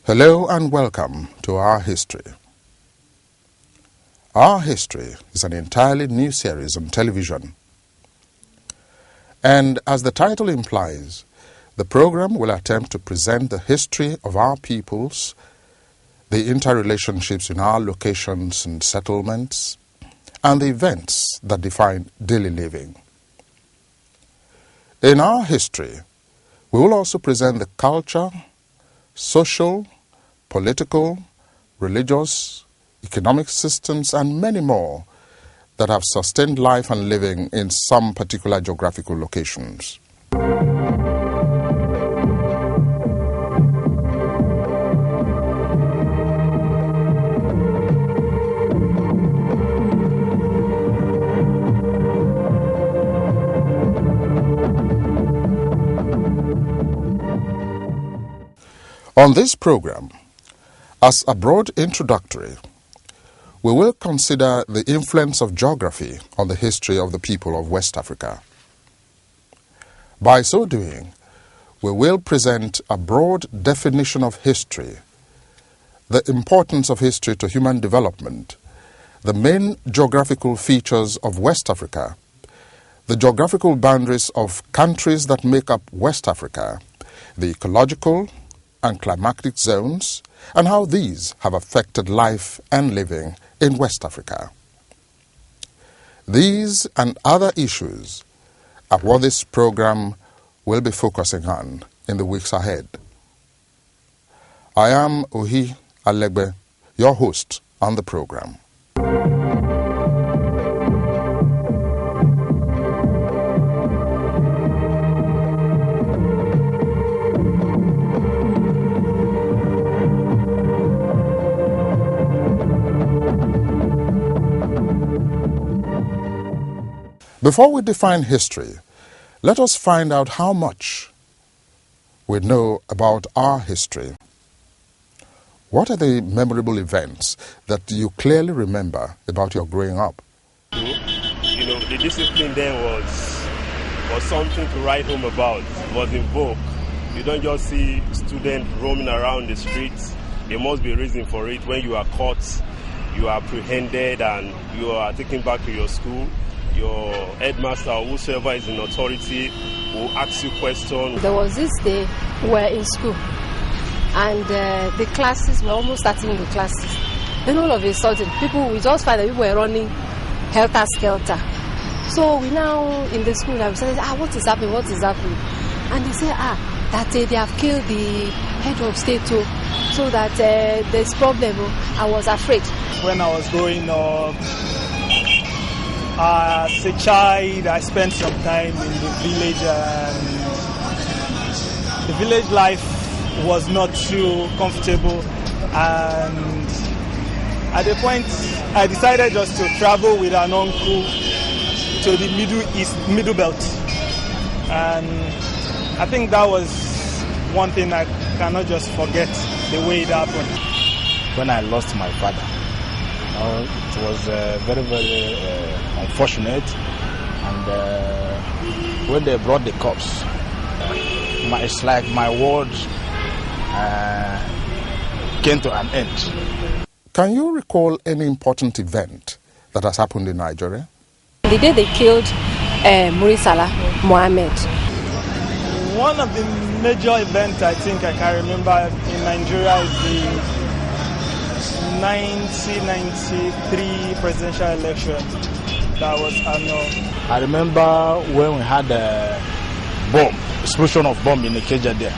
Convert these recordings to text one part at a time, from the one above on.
Hello and welcome to Our History. Our History is an entirely new series on television. And as the title implies, the program will attempt to present the history of our peoples, the interrelationships in our locations and settlements, and the events that define daily living. In our history, we will also present the culture, social, political, religious, economic systems, and many more that have sustained life and living in some particular geographical locations. On this program, as a broad introductory, we will consider the influence of geography on the history of the people of West Africa. By so doing, we will present a broad definition of history, the importance of history to human development, the main geographical features of West Africa, the geographical boundaries of countries that make up West Africa, the ecological and climatic zones, and how these have affected life and living in West Africa. These and other issues are what this program will be focusing on in the weeks ahead. I am Ohi Alegbe, your host on the program. Before we define history, let us find out how much we know about our history. What are the memorable events that you clearly remember about your growing up? You know, the discipline then was something to write home about. It was in vogue. You don't just see students roaming around the streets. There must be a reason for it. When you are caught, you are apprehended and you are taken back to your school. Your headmaster or whosoever is in authority will ask you questions. There was this day we were in school and the classes were almost starting the classes. Then all of a sudden, we just find that people were running helter-skelter. So we now in the school, we said, what is happening? And they say, that they have killed the head of state too, so that there's problem. I was afraid. When I was growing up, as a child, I spent some time in the village, and the village life was not too comfortable. And at the point, I decided just to travel with an uncle to the Middle Belt. And I think that was one thing I cannot just forget, the way it happened. When I lost my father, it was very, very unfortunate, and when they brought the corpse, it's like my world came to an end. Can you recall any important event that has happened in Nigeria? The day they killed Murisala Mohammed. One of the major events I think I can remember in Nigeria is the 1993 presidential election. That was unknown. I remember when we had a explosion of bomb in Ikeja there.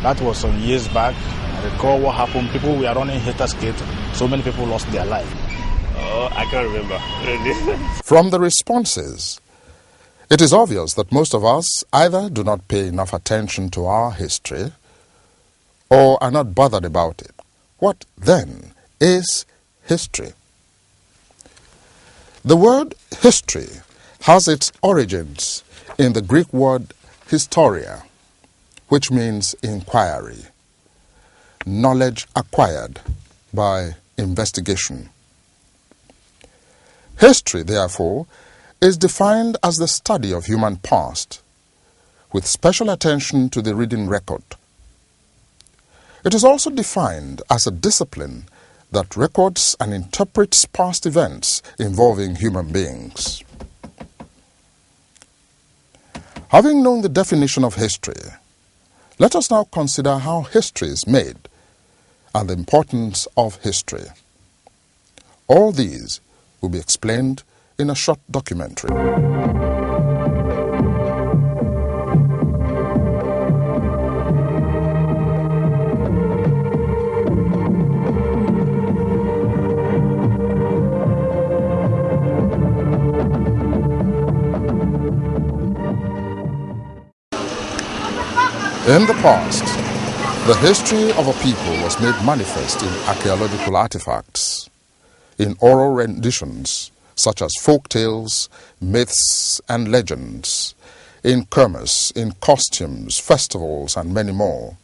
That was some years back. I recall what happened. People were running helter-skelter. So many people lost their life. Oh, I can't remember. Really? From the responses, it is obvious that most of us either do not pay enough attention to our history or are not bothered about it. What then is history? The word history has its origins in the Greek word historia, which means inquiry, knowledge acquired by investigation. History, therefore, is defined as the study of human past, with special attention to the written record. It is also defined as a discipline that records and interprets past events involving human beings. Having known the definition of history, let us now consider how history is made and the importance of history. All these will be explained in a short documentary. In the past, the history of a people was made manifest in archaeological artifacts, in oral renditions such as folk tales, myths, and legends, in kermes, in costumes, festivals, and many more.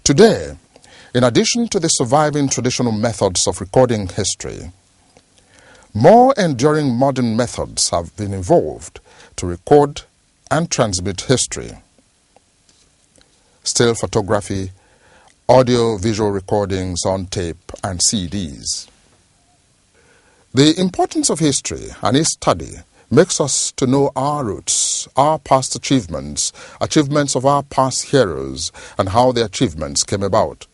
Today, in addition to the surviving traditional methods of recording history, more enduring modern methods have been evolved to record and transmit history. Still photography, audio-visual recordings on tape and CDs. The importance of history and its study makes us to know our roots, our past achievements, achievements of our past heroes, and how the achievements came about.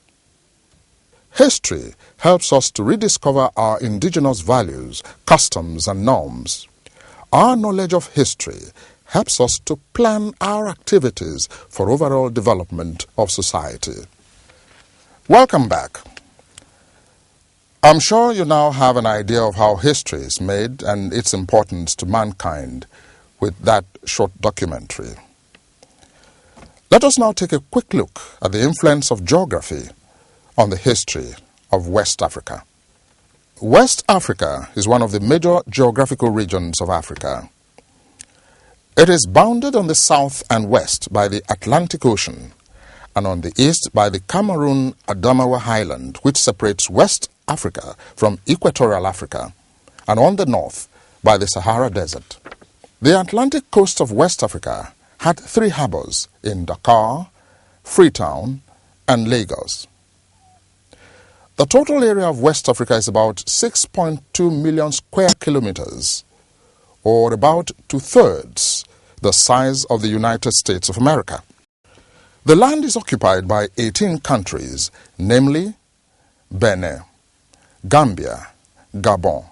History helps us to rediscover our indigenous values, customs, and norms. Our knowledge of history helps us to plan our activities for overall development of society. Welcome back. I'm sure you now have an idea of how history is made and its importance to mankind with that short documentary. Let us now take a quick look at the influence of geography on the history of West Africa. West Africa is one of the major geographical regions of Africa. It is bounded on the south and west by the Atlantic Ocean and on the east by the Cameroon-Adamawa Highland, which separates West Africa from Equatorial Africa, and on the north by the Sahara Desert. The Atlantic coast of West Africa had 3 harbors in Dakar, Freetown, and Lagos. The total area of West Africa is about 6.2 million square kilometers, or about 2/3 the size of the United States of America. The land is occupied by 18 countries, namely Benin, Gambia, Gabon,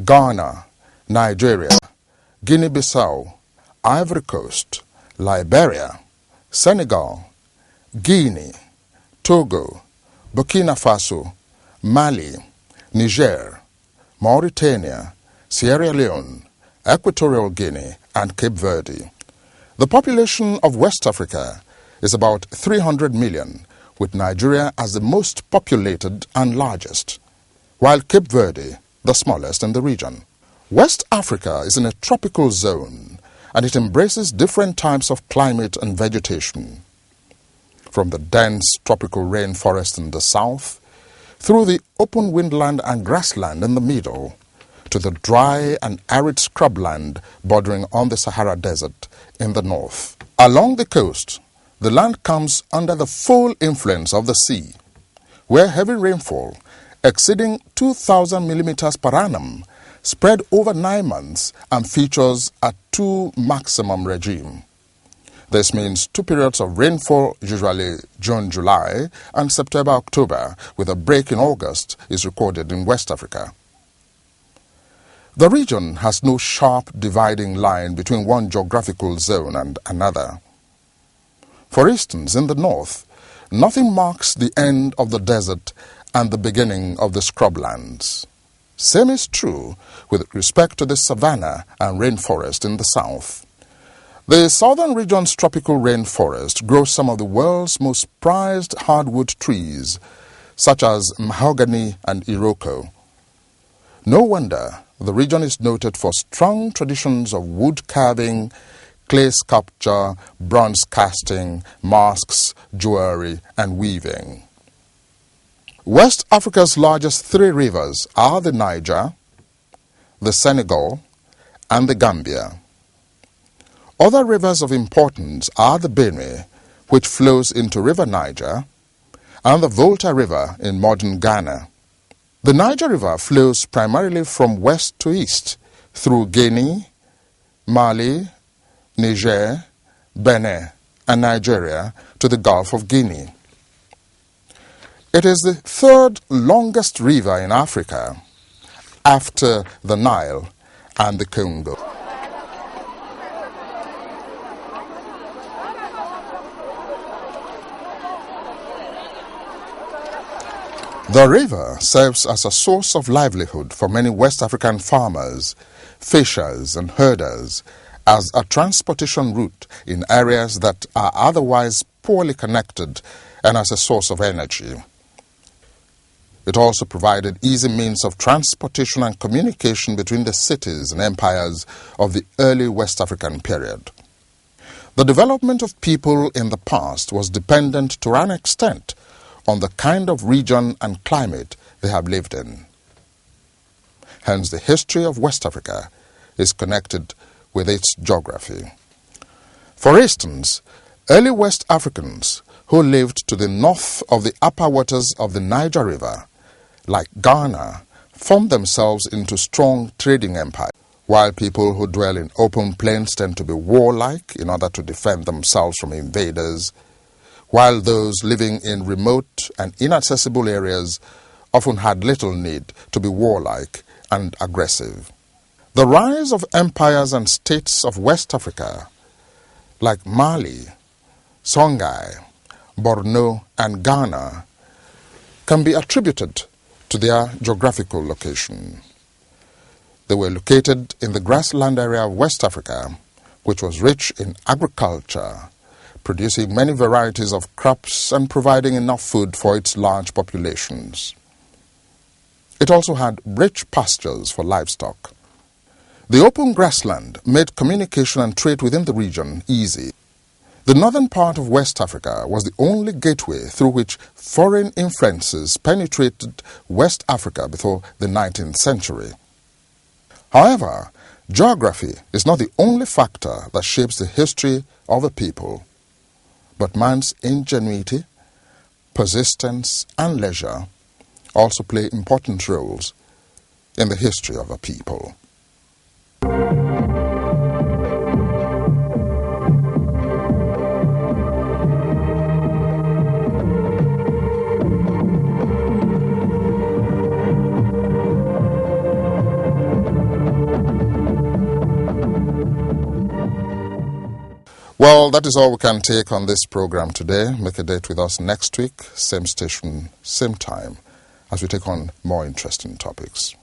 Ghana, Nigeria, Guinea-Bissau, Ivory Coast, Liberia, Senegal, Guinea, Togo, Burkina Faso, Mali, Niger, Mauritania, Sierra Leone, Equatorial Guinea, and Cape Verde. The population of West Africa is about 300 million, with Nigeria as the most populated and largest, while Cape Verde the smallest in the region. West Africa is in a tropical zone, and it embraces different types of climate and vegetation, from the dense tropical rainforest in the south, through the open windland and grassland in the middle, to the dry and arid scrubland bordering on the Sahara Desert in the north. Along the coast, the land comes under the full influence of the sea, where heavy rainfall exceeding 2,000 millimeters per annum spread over 9 months and features a 2 maximum regime. This means 2 periods of rainfall, usually June-July and September-October, with a break in August, is recorded in West Africa. The region has no sharp dividing line between one geographical zone and another. For instance, in the north, nothing marks the end of the desert and the beginning of the scrublands. Same is true with respect to the savanna and rainforest in the south. The southern region's tropical rainforest grows some of the world's most prized hardwood trees, such as mahogany and iroko. No wonder the region is noted for strong traditions of wood carving, clay sculpture, bronze casting, masks, jewelry, and weaving. West Africa's largest 3 rivers are the Niger, the Senegal, and the Gambia. Other rivers of importance are the Benue, which flows into River Niger, and the Volta River in modern Ghana. The Niger River flows primarily from west to east through Guinea, Mali, Niger, Benin, and Nigeria to the Gulf of Guinea. It is the third longest river in Africa after the Nile and the Congo. The river serves as a source of livelihood for many West African farmers, fishers, and herders, as a transportation route in areas that are otherwise poorly connected, and as a source of energy. It also provided easy means of transportation and communication between the cities and empires of the early West African period. The development of people in the past was dependent to an extent on the kind of region and climate they have lived in. Hence, the history of West Africa is connected with its geography. For instance, early West Africans who lived to the north of the upper waters of the Niger River, like Ghana, formed themselves into strong trading empires, while people who dwell in open plains tend to be warlike in order to defend themselves from invaders, while those living in remote and inaccessible areas often had little need to be warlike and aggressive. The rise of empires and states of West Africa, like Mali, Songhai, Borno, and Ghana, can be attributed to their geographical location. They were located in the grassland area of West Africa, which was rich in agriculture, producing many varieties of crops and providing enough food for its large populations. It also had rich pastures for livestock. The open grassland made communication and trade within the region easy. The northern part of West Africa was the only gateway through which foreign influences penetrated West Africa before the 19th century. However, geography is not the only factor that shapes the history of a people, but man's ingenuity, persistence, and leisure also play important roles in the history of a people. Well, that is all we can take on this program today. Make a date with us next week, same station, same time, as we take on more interesting topics.